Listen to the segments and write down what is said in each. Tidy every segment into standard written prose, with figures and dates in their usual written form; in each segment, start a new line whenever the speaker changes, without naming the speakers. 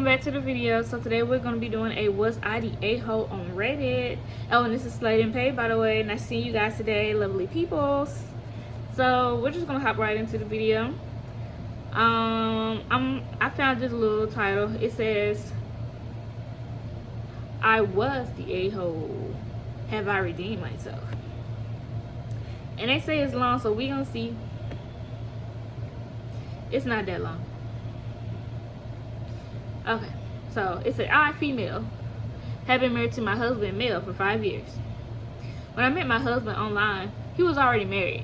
Welcome back to the video. So today we're going to be doing a Was I the A-Hole on Reddit. Oh, and this is Slade and Pay, by the way. Nice seeing you guys today, lovely peoples. So we're just going to hop right into the video. I found this little title. It says, I was the A-Hole. Have I redeemed myself? And they say it's long, so we're going to see. It's not that long. Okay, so it said, I, female, have been married to my husband, male, for 5 years. When I met my husband online, he was already married.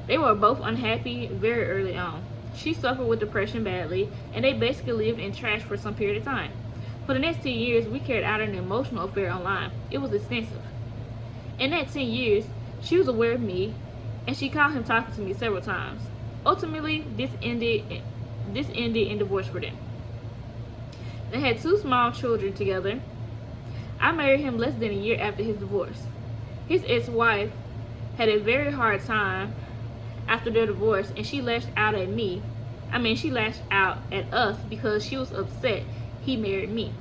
They were both unhappy very early on. She suffered with depression badly, and they basically lived in trash for some period of time. For the next 10 years, we carried out an emotional affair online. It was extensive. In that 10 years, she was aware of me, and she caught him talking to me several times. Ultimately, this ended in divorce for them. They had 2 small children together. I married him less than a year after his divorce. His ex-wife had a very hard time after their divorce, and she lashed out at me. She lashed out at us because she was upset he married me.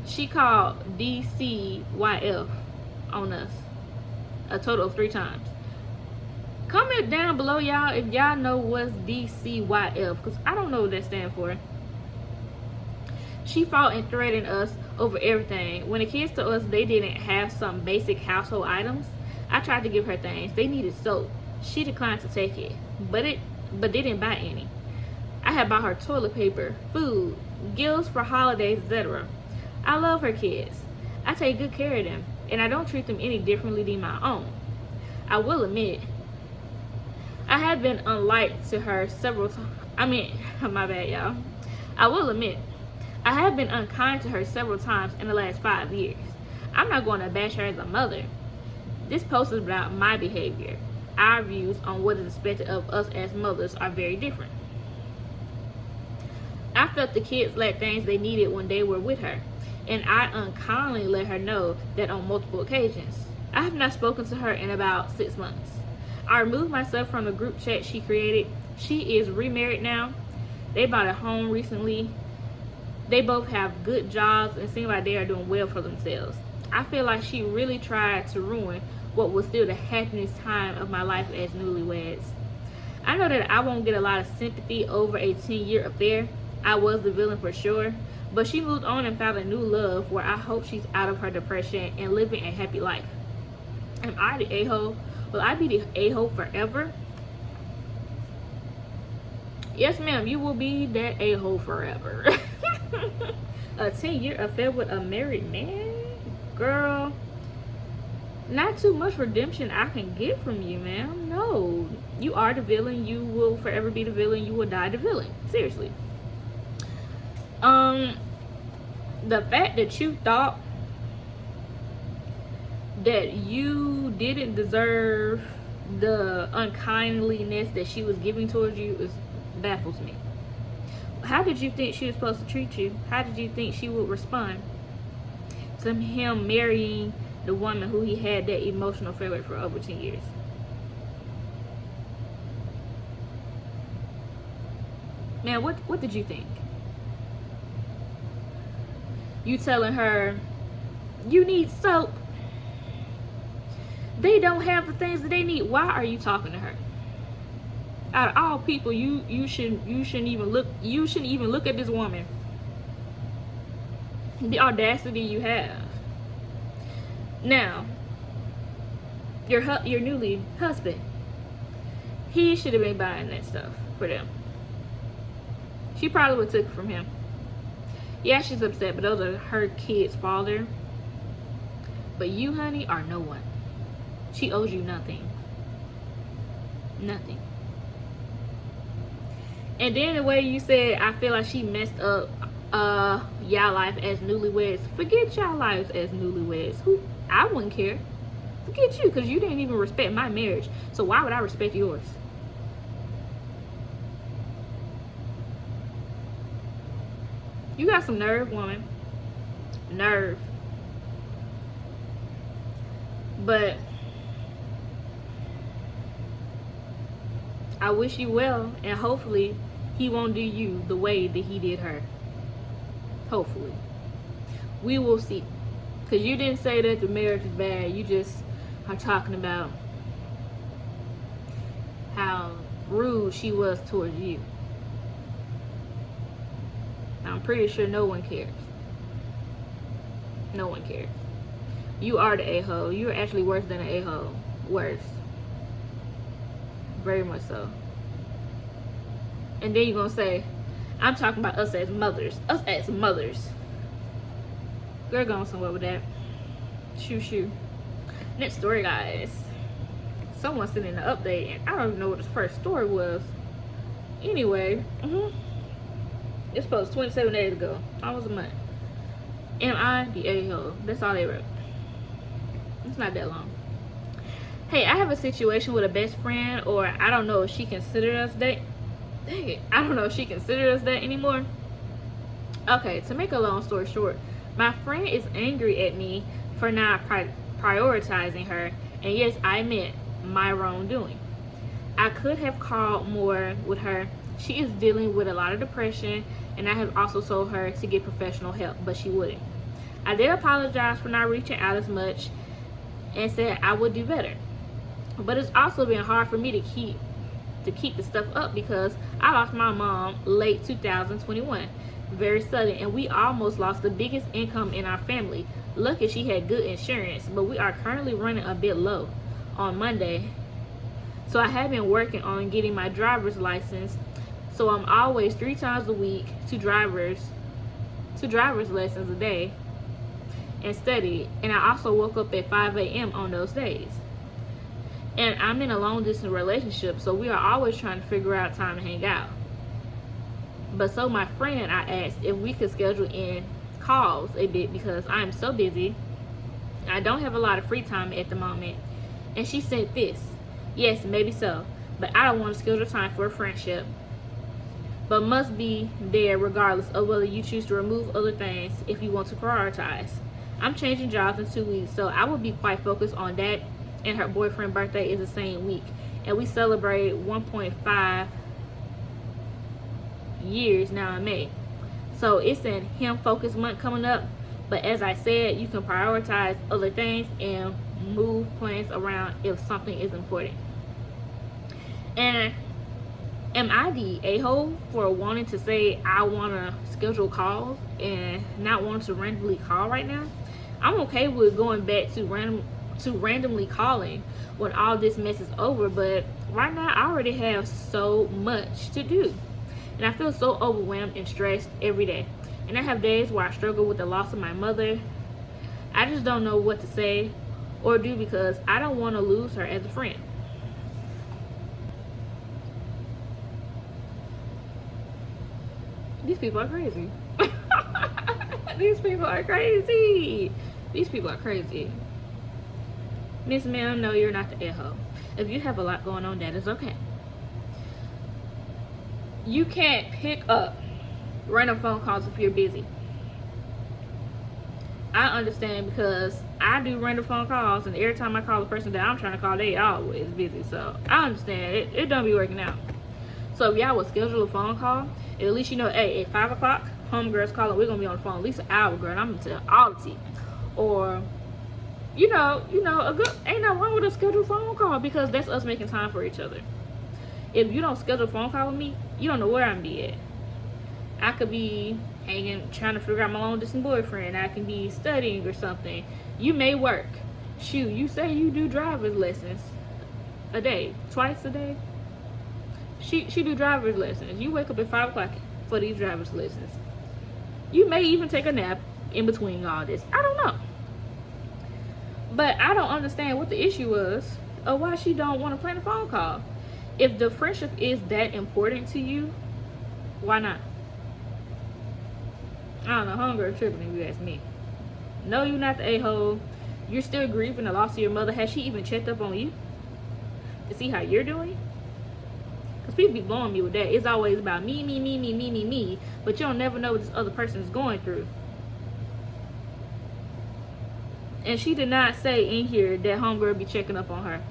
She called DCYF on us a total of 3 times. Comment down below, y'all, if y'all know what's DCYF, because I don't know what that stands for. She fought and threatened us over everything. When the kids told us they didn't have some basic household items, I tried to give her things. They needed soap. She declined to take it, but they didn't buy any. I had bought her toilet paper, food, gifts for holidays, etc. I love her kids. I take good care of them, and I don't treat them any differently than my own. I will admit, I have been unliked to her several times. My bad, y'all. I will admit, I have been unkind to her several times in the last 5 years. I'm not going to bash her as a mother. This post is about my behavior. Our views on what is expected of us as mothers are very different. I felt the kids lacked things they needed when they were with her, and I unkindly let her know that on multiple occasions. I have not spoken to her in about 6 months. I removed myself from the group chat she created. She is remarried now. They bought a home recently. They both have good jobs and seem like they are doing well for themselves. I feel like she really tried to ruin what was still the happiest time of my life as newlyweds. I know that I won't get a lot of sympathy over a 10-year affair. I was the villain for sure, but she moved on and found a new love where I hope she's out of her depression and living a happy life. Am I the a-hole? Will I be the a-hole forever? Yes, ma'am, you will be that a-hole forever. A 10-year affair with a married man? Girl, not too much redemption I can get from you, ma'am. No, you are the villain. You will forever be the villain. You will die the villain. Seriously. The fact that you thought that you didn't deserve the unkindliness that she was giving towards you baffles me. How did you think she was supposed to treat you? How did you think she would respond to him marrying the woman who he had that emotional affair with for over 10 years? Man, what did you think? You telling her, you need soap. They don't have the things that they need. Why are you talking to her? Out of all people, you shouldn't even look at this woman. The audacity you have. Now, your newly husband, he should have been buying that stuff for them. She probably would have took it from him. Yeah, she's upset, but those are her kids' father. But you, honey, are no one. She owes you nothing. Nothing. And then the way you said, I feel like she messed up y'all life as newlyweds. Forget y'all lives as newlyweds. I wouldn't care. Forget you, because you didn't even respect my marriage. So why would I respect yours? You got some nerve, woman. Nerve. But I wish you well, and hopefully he won't do you the way that he did her. Hopefully. We will see. Because you didn't say that the marriage is bad. You just are talking about how rude she was towards you. I'm pretty sure no one cares. No one cares. You are the a-hole. You're actually worse than an a-hole. Worse. Very much so. And then you're going to say, I'm talking about us as mothers. Us as mothers. Girl, going somewhere with that. Shoo. Next story, guys. Someone sent in an update, and I don't even know what the first story was. Anyway, it's supposed 27 days ago. Almost a month. Am I the a-hole? That's all they wrote. It's not that long. Hey, I have a situation with a best friend, or I don't know if she considered us that. Dang it. I don't know if she considered us that anymore. Okay, to make a long story short, my friend is angry at me for not prioritizing her, and yes, I admit my wrongdoing. I could have called more with her. She is dealing with a lot of depression, and I have also told her to get professional help, but she wouldn't. I did apologize for not reaching out as much and said I would do better. But it's also been hard for me to keep the stuff up because I lost my mom late 2021. Very sudden, and we almost lost the biggest income in our family. Lucky she had good insurance, but we are currently running a bit low on Monday. So I have been working on getting my driver's license. So I'm always 3 times a week to driver's lessons a day and study. And I also woke up at 5 a.m. on those days. And I'm in a long distance relationship, so we are always trying to figure out time to hang out. But so my friend, I asked if we could schedule in calls a bit because I'm so busy. I don't have a lot of free time at the moment. And she said this, yes, maybe so, but I don't want to schedule time for a friendship, but must be there regardless of whether you choose to remove other things if you want to prioritize. I'm changing jobs in 2 weeks, so I will be quite focused on that, and her boyfriend's birthday is the same week, and we celebrate 1.5 years now in May. So it's an him focused month coming up, but as I said, you can prioritize other things and move plans around if something is important. And am I the a-hole for wanting to say I want to schedule calls and not wanting to randomly call right now? I'm okay with going back to randomly calling when all this mess is over, but right now I already have so much to do. And I feel so overwhelmed and stressed every day. And I have days where I struggle with the loss of my mother. I just don't know what to say or do because I don't want to lose her as a friend. These people are crazy. These people are crazy. These people are crazy. Miss Ma'am, no, you're not the a-hole. If you have a lot going on, that is okay. You can't pick up random phone calls if you're busy. I understand because I do random phone calls, and every time I call the person that I'm trying to call, they always busy. So I understand it don't be working out. So if y'all would schedule a phone call, at least you know, hey, at 5 o'clock, homegirl's calling, we're gonna be on the phone at least an hour, girl, and I'm gonna tell all the tea. Or you know, a good ain't nothing wrong with a scheduled phone call because that's us making time for each other. If you don't schedule a phone call with me, you don't know where I'm be at. I could be hanging, trying to figure out my long distance boyfriend. I can be studying or something. You may work. Shoot, you say you do driver's lessons a day, twice a day. She do driver's lessons. You wake up at 5 o'clock for these driver's lessons. You may even take a nap in between all this. I don't know. But I don't understand what the issue was or why she don't want to plan a phone call. If the friendship is that important to you, why not? I don't know, hunger tripping if you ask me. No, you're not the a-hole. You're still grieving the loss of your mother. Has she even checked up on you to see how you're doing? Because people be blowing me with that. It's always about me. But you don't never know what this other person is going through. And she did not say in here that homegirl be checking up on her.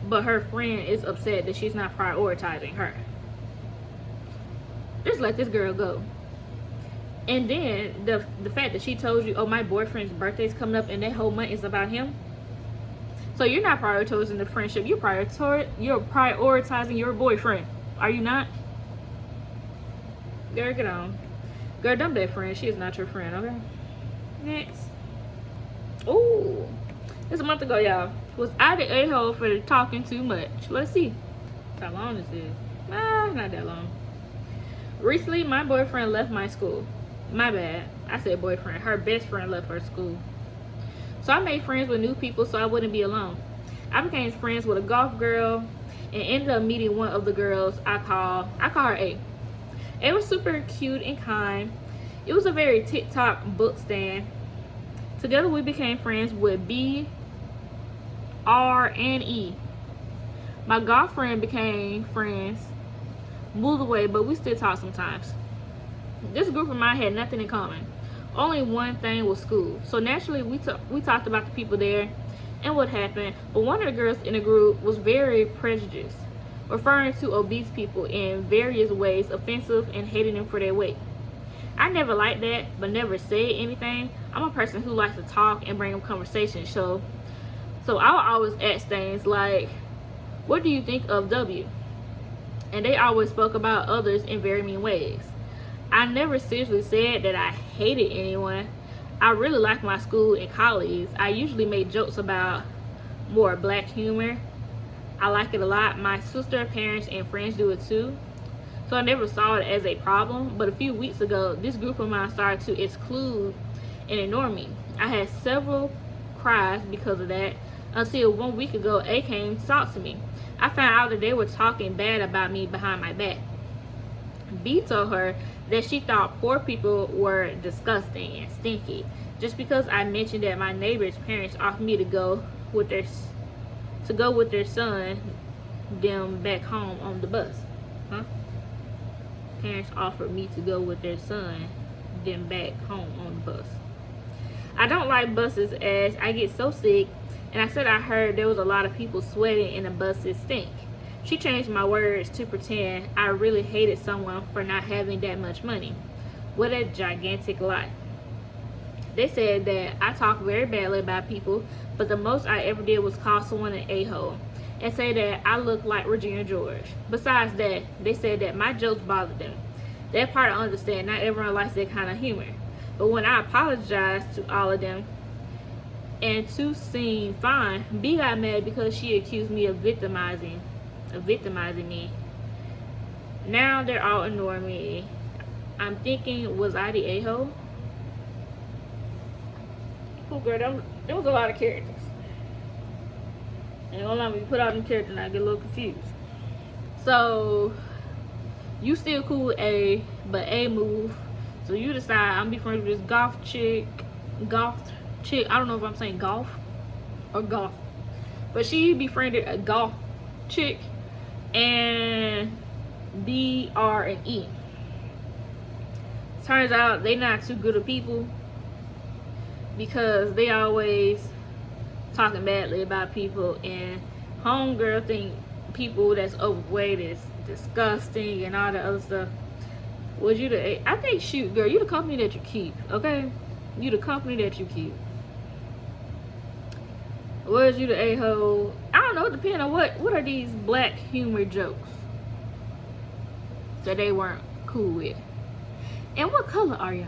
But her friend is upset that she's not prioritizing her. Just let this girl go. And then the fact that she told you, oh, my boyfriend's birthday's coming up and that whole month is about him. So you're not prioritizing the friendship. You're prioritizing your boyfriend. Are you not? Girl, get on. Girl, dump that friend. She is not your friend, okay? Next. Ooh. This a month ago, y'all. Was I the a-hole for talking too much? Let's see how long this is. Not that long. Recently, my boyfriend left my school. My bad. I said boyfriend. Her best friend left her school. So I made friends with new people so I wouldn't be alone. I became friends with a golf girl and ended up meeting one of the girls I call her A. A was super cute and kind. It was a very TikTok book stand. Together we became friends with B, R, and E. My golf friend became friends, moved away, but we still talk sometimes. This group of mine had nothing in common. Only one thing was school. So naturally we talked about the people there and what happened. But one of the girls in the group was very prejudiced, referring to obese people in various ways offensive and hating them for their weight. I never liked that, but never said anything. I'm a person who likes to talk and bring up conversation. So I'll always ask things like, what do you think of W? And they always spoke about others in very mean ways. I never seriously said that I hated anyone. I really liked my school and colleagues. I usually made jokes about more black humor. I like it a lot. My sister, parents, and friends do it too. So I never saw it as a problem. But a few weeks ago, this group of mine started to exclude and ignore me. I had several cries because of that until 1 week ago, A came to talk to me. I found out that they were talking bad about me behind my back. B told her that she thought poor people were disgusting and stinky just because I mentioned that my neighbor's parents offered me to go with their son them back home on the bus. Parents offered me to go with their son them back home on the bus. I don't like buses as I get so sick, and I said I heard there was a lot of people sweating and the buses stink. She changed my words to pretend I really hated someone for not having that much money. What a gigantic lie. They said that I talk very badly about people, but the most I ever did was call someone an a-hole and say that I look like Regina George. Besides that, they said that my jokes bothered them. That part I understand. Not everyone likes that kind of humor. But when I apologized to all of them and to seem fine, B got mad because she accused me of victimizing me. Now they're all ignoring me. I'm thinking, was I the a-hole? Oh girl, there was a lot of characters. And hold on, when you put out them characters and I get a little confused. So you still cool with A, but A move. So you decide I'm gonna be friends with this golf chick. I don't know if I'm saying golf or golf. But she befriended a golf chick and B, R, and E. Turns out they not too good of people because they always talking badly about people, and homegirl think people that's overweight is disgusting and all the other stuff. Was you the I think, shoot girl, you the company that you keep, okay? You the company that you keep. Was you the a-hole? I don't know, depending on what are these black humor jokes that they weren't cool with. And what color are y'all?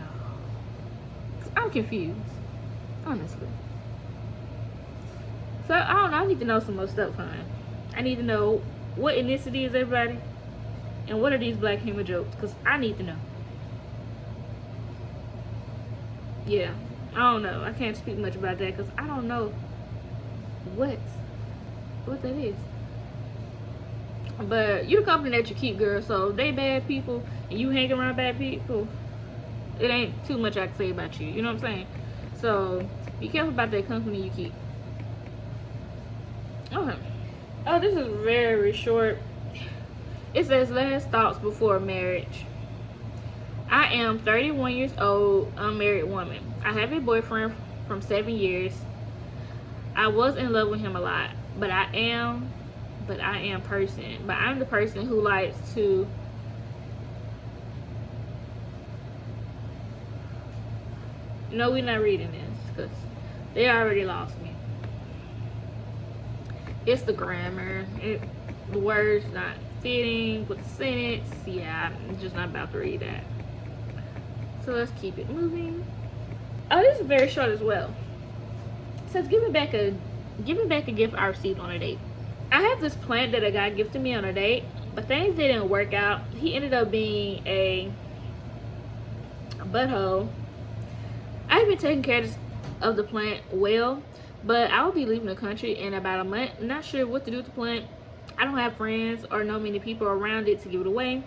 'Cause I'm confused, honestly. So I don't know, I need to know some more stuff, honey. I need to know what ethnicity is everybody and what are these black humor jokes, because I need to know. Yeah, I don't know. I can't speak much about that because I don't know what that is. But you the company that you keep, girl. So if they bad people and you hang around bad people, it ain't too much I can say about you. You know what I'm saying? So be careful about that company you keep. Okay. Oh, this is very short. It says last thoughts before marriage. I am 31 years old, unmarried woman. I have a boyfriend from 7 years. I was in love with him a lot, but I'm the person who likes to No, we're not reading this because they already lost me. It's the grammar. The words not fitting with the sentence. Yeah, I'm just not about to read that. So let's keep it moving. Oh, this is very short as well. It says, give me back a gift I received on a date. I have this plant that a guy gifted me on a date, but things didn't work out. He ended up being a butthole. I've been taking care of the plant well, but I will be leaving the country in about a month. I'm not sure what to do with the plant. I don't have friends or know many people around it to give it away.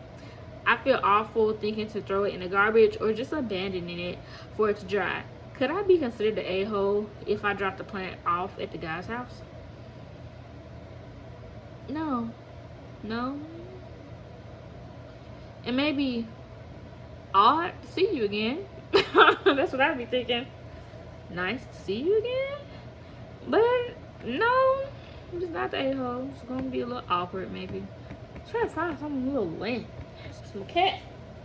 I feel awful thinking to throw it in the garbage or just abandoning it for it to dry. Could I be considered the a-hole if I drop the plant off at the guy's house? No. It may be odd to see you again. That's what I'd be thinking. Nice to see you again. But no, I'm just not the a-hole. It's gonna be a little awkward maybe. Try to find something a little lame. Some cat.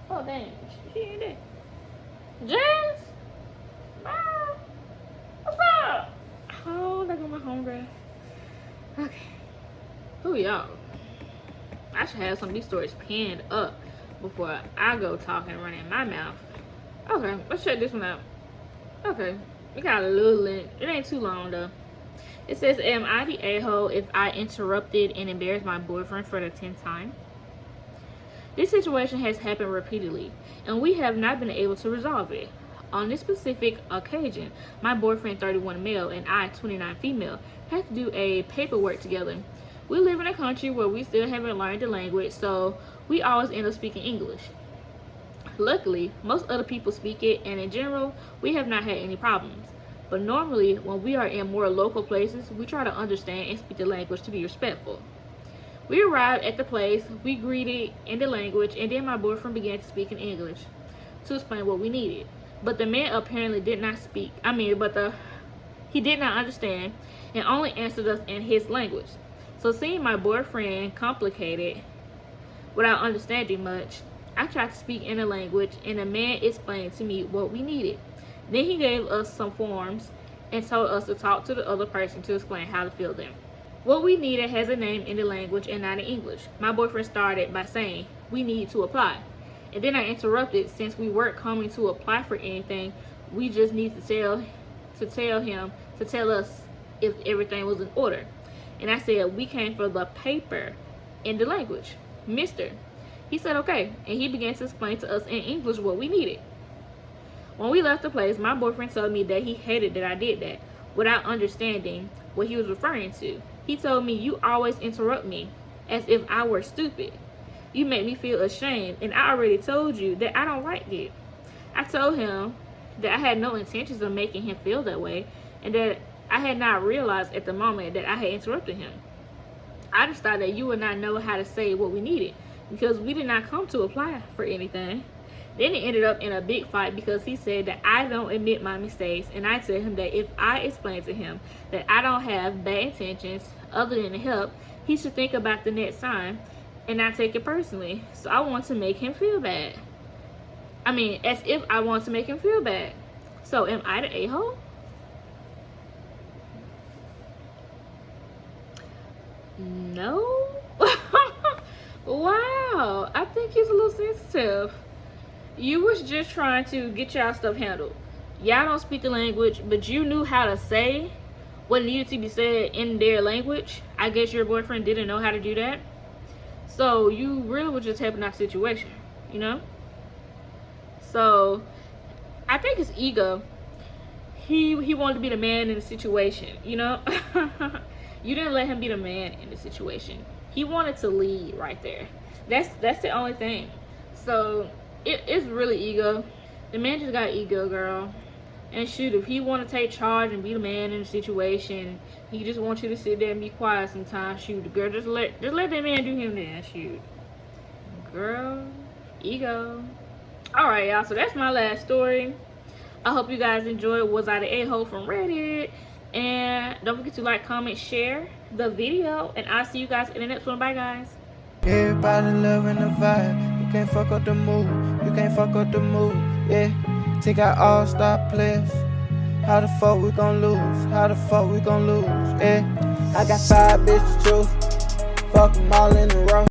Oh dang, she ain't there. Jazz? Wow. What's up? Oh, there go my homegirl. Okay. Oh y'all. I should have some of these stories pinned up before I go talking and running my mouth. Okay, let's check this one out. Okay, we got a little length. It ain't too long though. It says, am I the a-hole if I interrupted and embarrassed my boyfriend for the 10th time? This situation has happened repeatedly, and we have not been able to resolve it. On this specific occasion, my boyfriend, 31 male, and I, 29 female, had to do a paperwork together. We live in a country where we still haven't learned the language, so we always end up speaking English. Luckily, most other people speak it, and in general, we have not had any problems. But normally, when we are in more local places, we try to understand and speak the language to be respectful. We arrived at the place, we greeted in the language, and then my boyfriend began to speak in English to explain what we needed. But the man apparently did not speak. He did not understand and only answered us in his language. So seeing my boyfriend complicated without understanding much, I tried to speak in the language and the man explained to me what we needed. Then he gave us some forms and told us to talk to the other person to explain how to fill them. What we needed has a name in the language and not in English. My boyfriend started by saying, we need to apply. And then I interrupted, since we weren't coming to apply for anything, we just need to tell him to tell us if everything was in order. And I said, we came for the paper in the language, mister. He said, okay. And he began to explain to us in English what we needed. When we left the place, my boyfriend told me that he hated that I did that without understanding what he was referring to. He told me, you always interrupt me as if I were stupid. You make me feel ashamed, and I already told you that I don't like it. I told him that I had no intentions of making him feel that way, and that I had not realized at the moment that I had interrupted him. I just thought that you would not know how to say what we needed, because we did not come to apply for anything. Then it ended up in a big fight because he said that I don't admit my mistakes, and I told him that if I explain to him that I don't have bad intentions other than to help, he should think about the next time and not take it personally. So I want to make him feel bad. As if I want to make him feel bad. So am I the a-hole? No. Wow, I think he's a little sensitive. You was just trying to get y'all stuff handled. Y'all don't speak the language, but you knew how to say what needed to be said in their language. I guess your boyfriend didn't know how to do that. So you really were just helping out the situation, you know? So I think it's ego. He wanted to be the man in the situation, you know? You didn't let him be the man in the situation. He wanted to lead right there. That's the only thing. So it's really ego. The man just got ego, girl. And shoot, if he want to take charge and be the man in the situation, he just wants you to sit there and be quiet sometimes. Shoot, girl, just let that man do him then. Shoot, girl, ego. All right, y'all. So that's my last story. I hope you guys enjoyed Was I the A-hole from Reddit. And don't forget to like, comment, share the video. And I'll see you guys in the next one. Bye, guys.
Everybody loving the vibe. You can't fuck up the mood. You can't fuck up the mood. Yeah. Think I all-star players. How the fuck we gon' lose? How the fuck we gon' lose? Yeah. I got 5 bitches to choose. Fuck 'em all in a row.